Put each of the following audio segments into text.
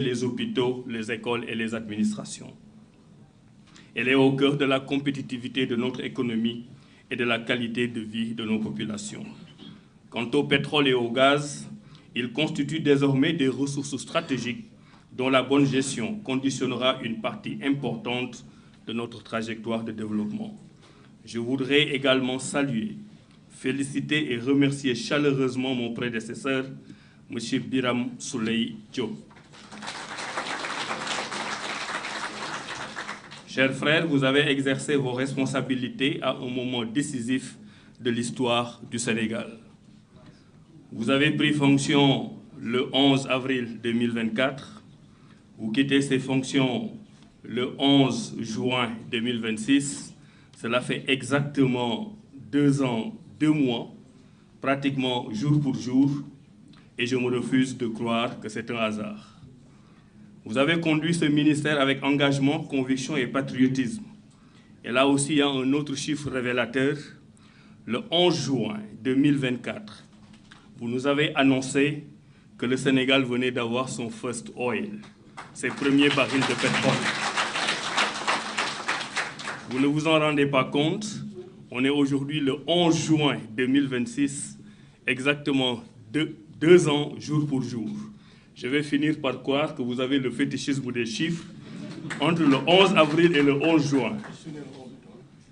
les hôpitaux, les écoles et les administrations. Elle est au cœur de la compétitivité de notre économie et de la qualité de vie de nos populations. Quant au pétrole et au gaz, ils constituent désormais des ressources stratégiques dont la bonne gestion conditionnera une partie importante de notre trajectoire de développement. Je voudrais également saluer, féliciter et remercier chaleureusement mon prédécesseur, M. Biram Souleye Diop. Chers frères, vous avez exercé vos responsabilités à un moment décisif de l'histoire du Sénégal. Vous avez pris fonction le 11 avril 2024. Vous quittez ces fonctions le 11 juin 2026. Cela fait exactement 2 ans, 2 mois, pratiquement jour pour jour, et je me refuse de croire que c'est un hasard. Vous avez conduit ce ministère avec engagement, conviction et patriotisme. Et là aussi, il y a un autre chiffre révélateur. Le 11 juin 2024, vous nous avez annoncé que le Sénégal venait d'avoir son first oil, ses premiers barils de pétrole. Vous ne vous en rendez pas compte. On est aujourd'hui le 11 juin 2026, exactement 2 ans, jour pour jour. Je vais finir par croire que vous avez le fétichisme des chiffres entre le 11 avril et le 11 juin.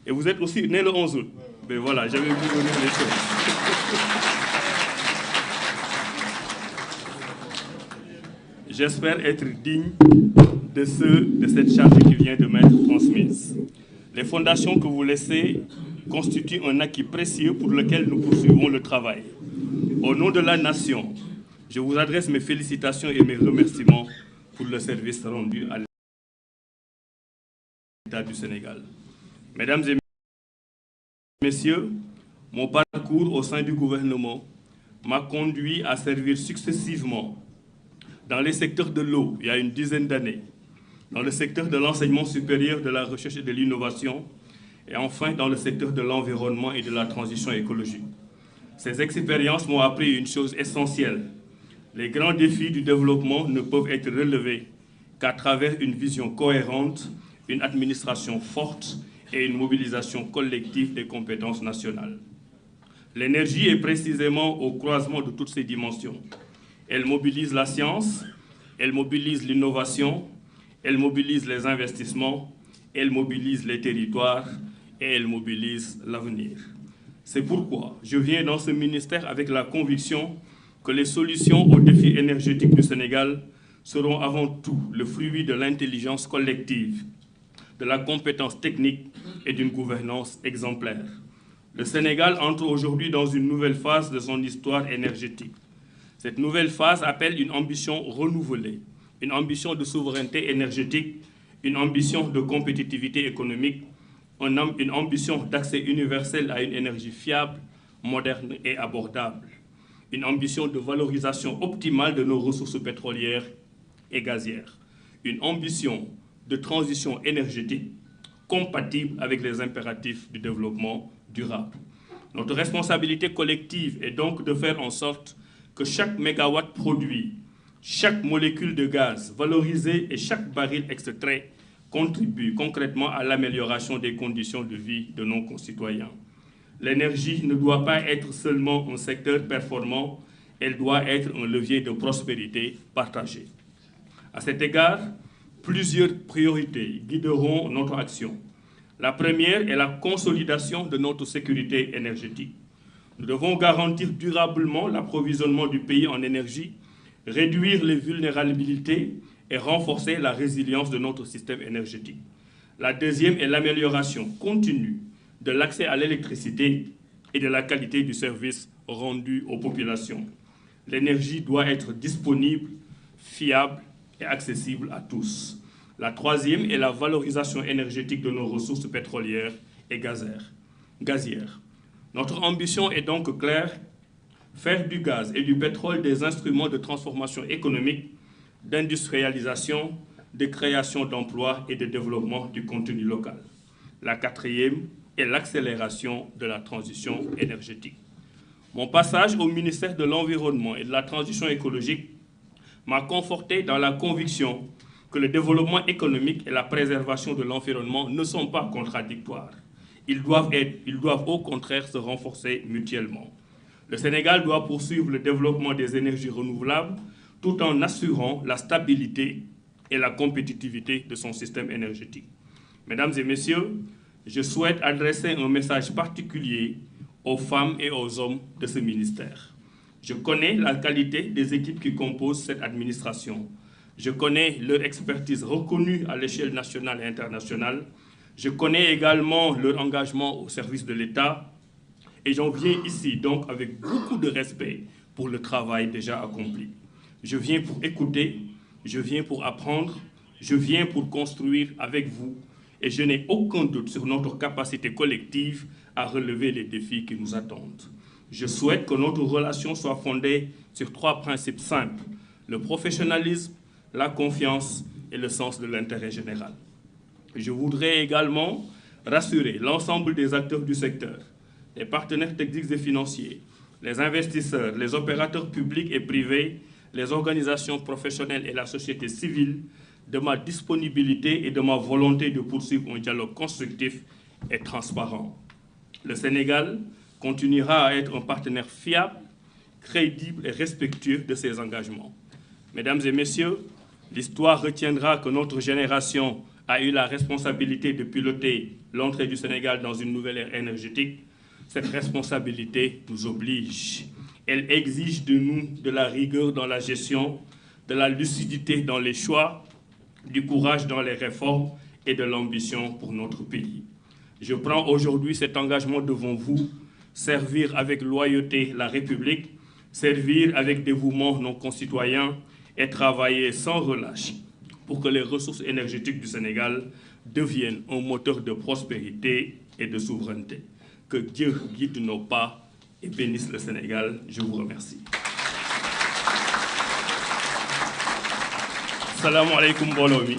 Et vous êtes aussi né le 11 août. Mais voilà, j'avais vu venir les choses. J'espère être digne de cette charge qui vient de m'être transmise. Les fondations que vous laissez constituent un acquis précieux pour lequel nous poursuivons le travail. Au nom de la nation, je vous adresse mes félicitations et mes remerciements pour le service rendu à l'État du Sénégal. Mesdames et messieurs, mon parcours au sein du gouvernement m'a conduit à servir successivement dans les secteurs de l'eau, il y a une dizaine d'années, dans le secteur de l'enseignement supérieur, de la recherche et de l'innovation, et enfin dans le secteur de l'environnement et de la transition écologique. Ces expériences m'ont appris une chose essentielle. Les grands défis du développement ne peuvent être relevés qu'à travers une vision cohérente, une administration forte et une mobilisation collective des compétences nationales. L'énergie est précisément au croisement de toutes ces dimensions. Elle mobilise la science, elle mobilise l'innovation, elle mobilise les investissements, elle mobilise les territoires et elle mobilise l'avenir. C'est pourquoi je viens dans ce ministère avec la conviction que les solutions aux défis énergétiques du Sénégal seront avant tout le fruit de l'intelligence collective, de la compétence technique et d'une gouvernance exemplaire. Le Sénégal entre aujourd'hui dans une nouvelle phase de son histoire énergétique. Cette nouvelle phase appelle une ambition renouvelée, une ambition de souveraineté énergétique, une ambition de compétitivité économique, une ambition d'accès universel à une énergie fiable, moderne et abordable, une ambition de valorisation optimale de nos ressources pétrolières et gazières, une ambition de transition énergétique compatible avec les impératifs du développement durable. Notre responsabilité collective est donc de faire en sorte que chaque mégawatt produit, chaque molécule de gaz valorisée et chaque baril extrait contribue concrètement à l'amélioration des conditions de vie de nos concitoyens. L'énergie ne doit pas être seulement un secteur performant, elle doit être un levier de prospérité partagée. À cet égard, plusieurs priorités guideront notre action. La première est la consolidation de notre sécurité énergétique. Nous devons garantir durablement l'approvisionnement du pays en énergie, réduire les vulnérabilités et renforcer la résilience de notre système énergétique. La deuxième est l'amélioration continue de l'accès à l'électricité et de la qualité du service rendu aux populations. L'énergie doit être disponible, fiable et accessible à tous. La troisième est la valorisation énergétique de nos ressources pétrolières et gazières. Notre ambition est donc claire, faire du gaz et du pétrole des instruments de transformation économique, d'industrialisation, de création d'emplois et de développement du contenu local. La quatrième est l'accélération de la transition énergétique. Mon passage au ministère de l'Environnement et de la Transition écologique m'a conforté dans la conviction que le développement économique et la préservation de l'environnement ne sont pas contradictoires. Ils doivent au contraire se renforcer mutuellement. Le Sénégal doit poursuivre le développement des énergies renouvelables tout en assurant la stabilité et la compétitivité de son système énergétique. Mesdames et messieurs, je souhaite adresser un message particulier aux femmes et aux hommes de ce ministère. Je connais la qualité des équipes qui composent cette administration. Je connais leur expertise reconnue à l'échelle nationale et internationale. Je connais également leur engagement au service de l'État. Et j'en viens ici donc avec beaucoup de respect pour le travail déjà accompli. Je viens pour écouter, je viens pour apprendre, je viens pour construire avec vous. Et je n'ai aucun doute sur notre capacité collective à relever les défis qui nous attendent. Je souhaite que notre relation soit fondée sur 3 principes simples: le professionnalisme, la confiance et le sens de l'intérêt général. Je voudrais également rassurer l'ensemble des acteurs du secteur, les partenaires techniques et financiers, les investisseurs, les opérateurs publics et privés, les organisations professionnelles et la société civile de ma disponibilité et de ma volonté de poursuivre un dialogue constructif et transparent. Le Sénégal continuera à être un partenaire fiable, crédible et respectueux de ses engagements. Mesdames et messieurs, l'histoire retiendra que notre génération a eu la responsabilité de piloter l'entrée du Sénégal dans une nouvelle ère énergétique. Cette responsabilité nous oblige. Elle exige de nous de la rigueur dans la gestion, de la lucidité dans les choix, du courage dans les réformes et de l'ambition pour notre pays. Je prends aujourd'hui cet engagement devant vous: servir avec loyauté la République, servir avec dévouement nos concitoyens et travailler sans relâche pour que les ressources énergétiques du Sénégal deviennent un moteur de prospérité et de souveraineté. Que Dieu guide nos pas et bénisse le Sénégal. Je vous remercie. Salaamaaleykum mbooloo mi,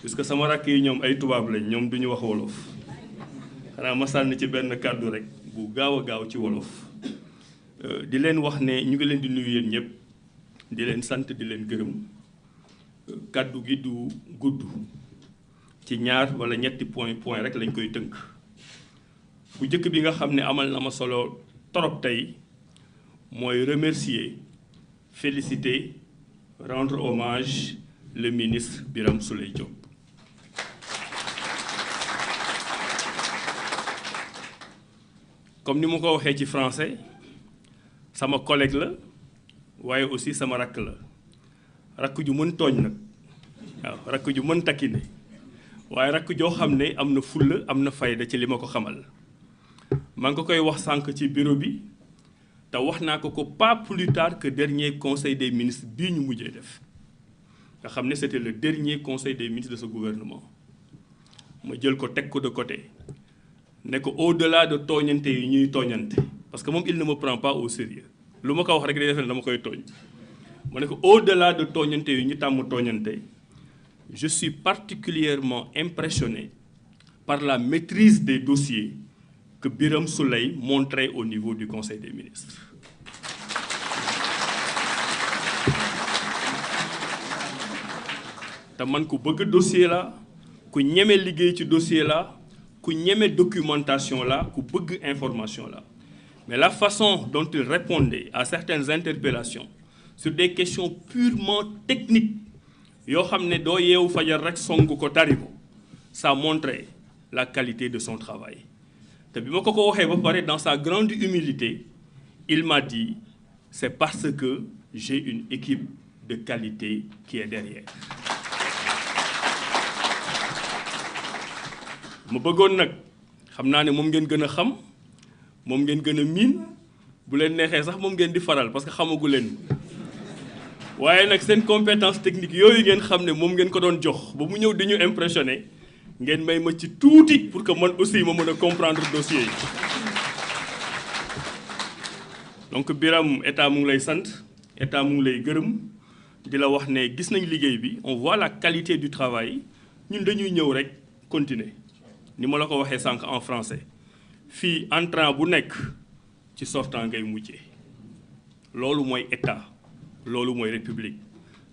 puisque sama rakk yi ñoom ay tubaab lañ, ñoom duñu wax wolof. Xanaa ma sànni ci benn kàddu rek bu gaaw a gaaw ci wolof. Di leen wax ne ñu ngi leen di nuyu yéen ñëpp, di leen sant, di leen gërëm. Kàddu gi du gudd, ci ñaar wala ñetti point rek lañ koy tënk. Bu njëkk bi nga xam ne amal na ma solo torop tey mooy remercier, féliciter, rendre hommage le ministre Birame Souleye Diop. Comme ni ma ko waxee ci français, sama collègue la waaye aussi sama rakk la. Rakk ju mën tooñ nag, waaw, rakk ju mën takkine, waaye rakk joo xam ne am na fulla, am na fayda ci li ma ko xamal. maa ngi ko koy wax sànq ci bureau bi te wax naa ko pas plus tard que dernier conseil des ministres bii ñu mujjee def nga xam ne c'était le dernier conseil des ministres de ce gouvernement. ma jël ko teg ko de côté ne ko au-delà de tooñante yi ñuy tooñante, parce que moom il ne me prend pas au sérieux, lu ma ko wax rek day defe ne dama koy tooñ. ma ne ko au-delà de tooñante yi ñu tàmm tooñante, je suis particulièrement impressionné par la maîtrise des dossiers que Birame Souleye montrait au niveau du Conseil des ministres. te man ku bëgg dossier la, ku ñeme liggéey ci dossier la, ku ñeme documentation la, ku bëgg information la. Mais la façon dont il répondait à certaines interpellations sur des questions purement techniques, yoo xam ne doo yeewu fajar rek song ko tari ko, ça montrait la qualité de son travail. te bi ma ko waxee ba pare, dans sa grande humilité, il m'a dit: c'est parce que j'ai une équipe de qualité qui est derrière. ma bëggoon nag, xam naa ne moom ngeen gën a xam, moom ngeen gën a miin, bu leen neexee sax moom ngeen di faral parce que xamagu leen. waaye nag seen compétence technique yooyu ngeen xam ne moom ngeen ko doon jox ba mu ñëw di ñu impressionné, ngeen may ma ci tuuti pour que man aussi ma mën a comprendre dossier yi. donc Birame, état mu ngi lay sant, état mu ngi lay gërëm, di la wax ne gis nañ liggéey bi, on voit la qualité du travail. ñun dañuy ñëw rek continuer ni ma la ko waxee sànq en français. fii entrant bu nekk ci sortant ngay mujjee. loolu mooy état, loolu mooy république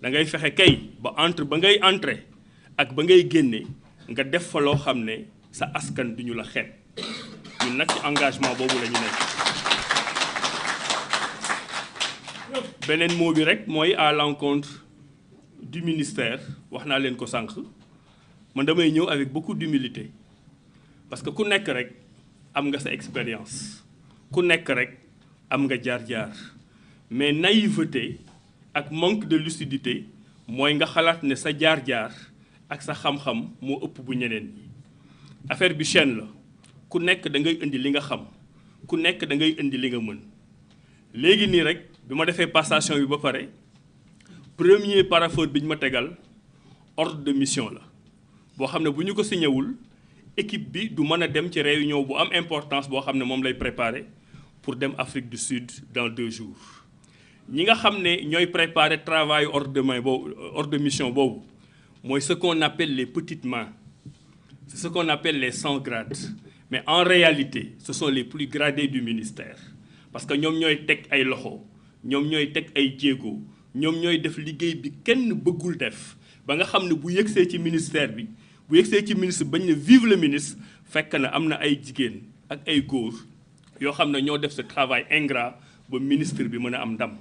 da ngay fexe kay ba ngay entrer ak ba ngay génne nga def fa loo xam ne sa askan duñu la xeeb ñun nag ci engagement boobu la ñu nekk. beneen mot bi rek mooy à l'encontre du ministère wax naa leen ko sànq man damay ñëw avec beaucoup d'humilité parce que ku nekk rek am nga sa expérience ku nekk rek am nga jaar-jaar mais naïveté ak manque de lucidité mooy nga xalaat ne sa jaar-jaar ak sa xam-xam moo ëpp bu ñeneen ñi affaire bi chaîne la ku nekk da ngay indi li nga xam ku nekk da ngay indi li nga mën léegi nii rek bi ma defee passation bi ba pare premier parapheur bi ñu ma tegal ordre de mission la boo xam ne bu ñu ko signéwul équipe bi du mën a dem ci réunion bu am importance boo xam ne moom lay préparer pour dem Afrique du Sud dans 2 jours ñi nga xam ne ñooy préparer travail ordre de mission boobu mooy ce qu'on appelle les petites mains c'est ce qu'on appelle les 100 grades mais en réalité ce sont les plus gradés du ministère parce que ñoom ñooy teg ay loxo ñoom ñooy teg ay jéego ñoom ñooy def liggéey bi kenn bëggul def ba nga xam ne bu yëgsee ci ministère bi bu yëgsee ci ministre bañ ne vive le ministre fekk na am na ay jigéen ak ay góor yoo xam ne ñoo def ce travail ingrat ba ministre bi mën a am ndam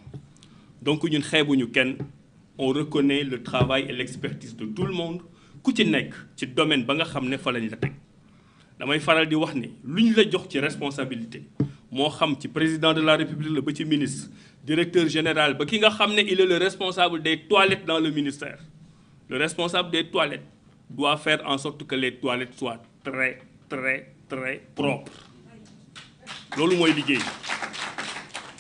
donc ñun xeebuñu kenn on reconnaît le travail et l'expertise de tout le monde ku ci nekk ci domaine ba nga xam ne fa lañ la teg damay faral di wax ni lu ñu la jox ci responsabilité moo xam ci président de la république la ba ci ministre directeur général ba ki nga xam ne il est le responsable des toilettes dans le ministère le responsable des toilettes doit faire en sorte que les toilettes soient très très très propres loolu mooy liggéey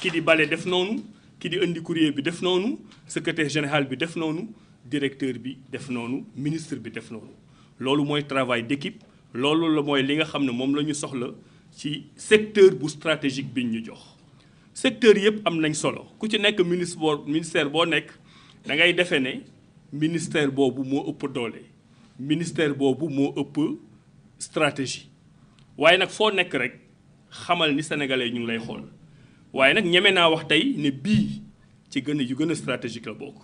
ki di bale def noonu ki di indi courrier bi def noonu secrétaire général bi def noonu directeur bi def noonu ministre bi def noonu loolu mooy travail d'équipe loolu la mooy li nga xam ne moom la ñu soxla ci secteur bu stratégique biñ ñu jox secteur yëpp am nañ solo ku ci nekk ministère boo nekk da ngay defee ne ministère boobu moo ëpp doole ministère boobu moo ëpp stratégie waaye nag foo nekk rek xamal ni sénégalais ñu ngi lay xool waaye nag ñeme naa wax tey ne bii ci yu gën a stratégique la bokk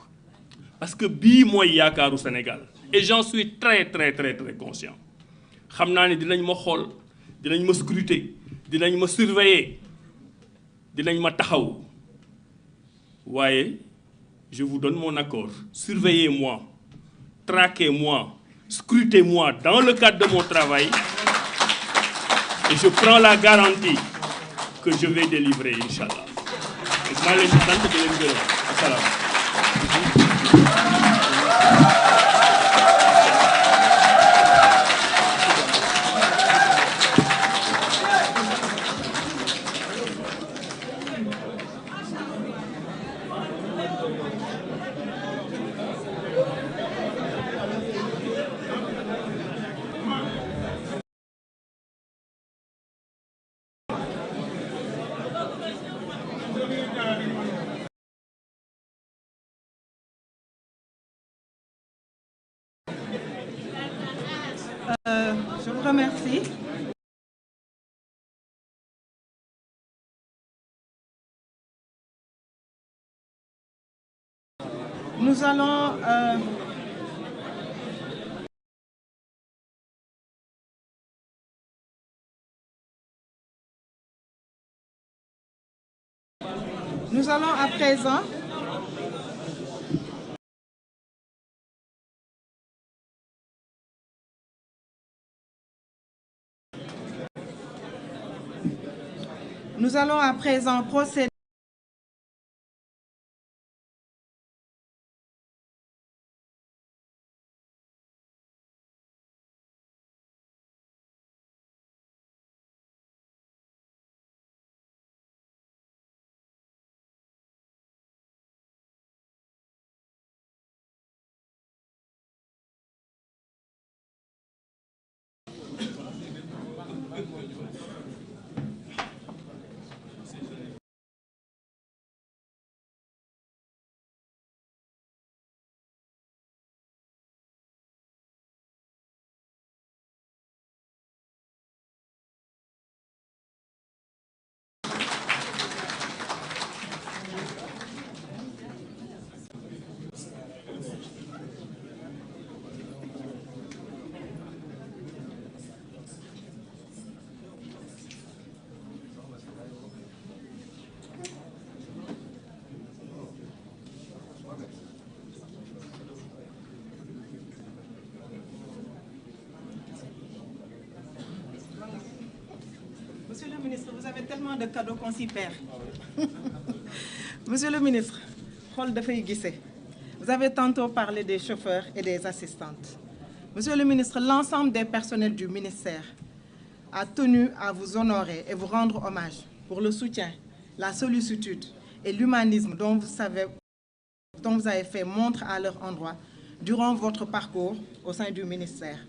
parce que bii mooy yaakaaru Sénégal et j'en suis très très très très conscient xam naa ne dinañ ma xool dinañ ma scruter dinañ ma surveiller dinañ ma taxaw waaye je vous donne mon accord surveillez-moi traquez-moi scrutez-moi dans le cadre de mon travail et je prends la garantie que je vais délivrer inchallah maa leen di sant di leen gërëm asalaam. Je vous remercie. Nous allons à présent procéder. avez tellement de cadeaux qu'on s'y perd. Monsieur le ministre, vous avez tantôt parlé des chauffeurs et des assistantes. Monsieur le ministre, l'ensemble des personnels du ministère a tenu à vous honorer et vous rendre hommage pour le soutien, la sollicitude et l'humanisme dont vous avez fait montre à leur endroit durant votre parcours au sein du ministère.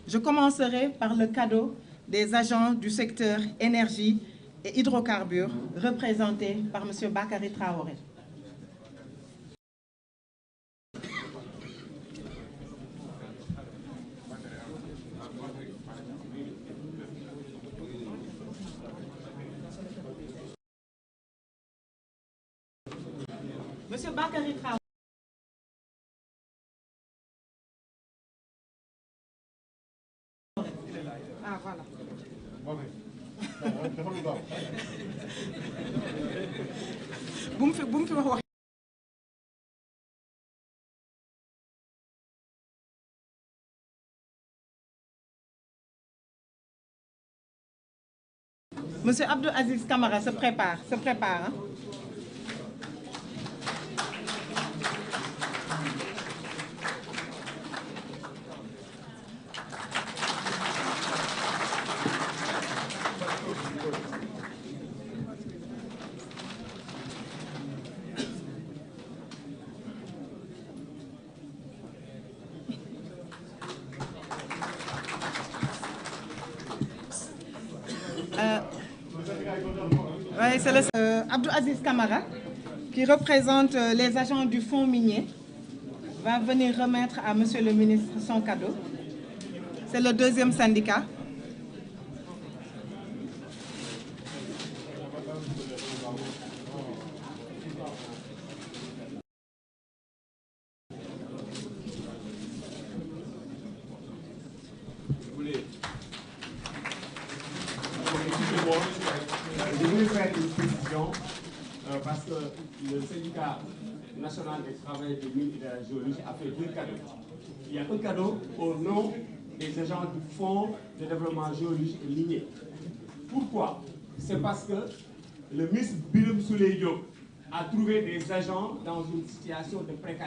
Je commencerai par le cadeau des agents du secteur énergie et hydrocarbures représentés par M. Bakary Traoré. Monsieur Bakary Traoré. Ah, voilà. Monsieur Abdou Aziz Camara se prépare, hein? Oui, c'est le Abdou Aziz Camara qui représente les agents du fonds minier va venir remettre à Monsieur le ministre son cadeau. C'est le deuxième syndicat. Je voulais faire une précision parce que le syndicat national des travailleurs des mines et de la géologie a fait 2 cadeaux. Il y a un cadeau au nom des agents du Fonds de développement géologique et minier. Pourquoi? C'est parce que le ministre Birame Souleye Diop a trouvé des agents dans une situation de précarité.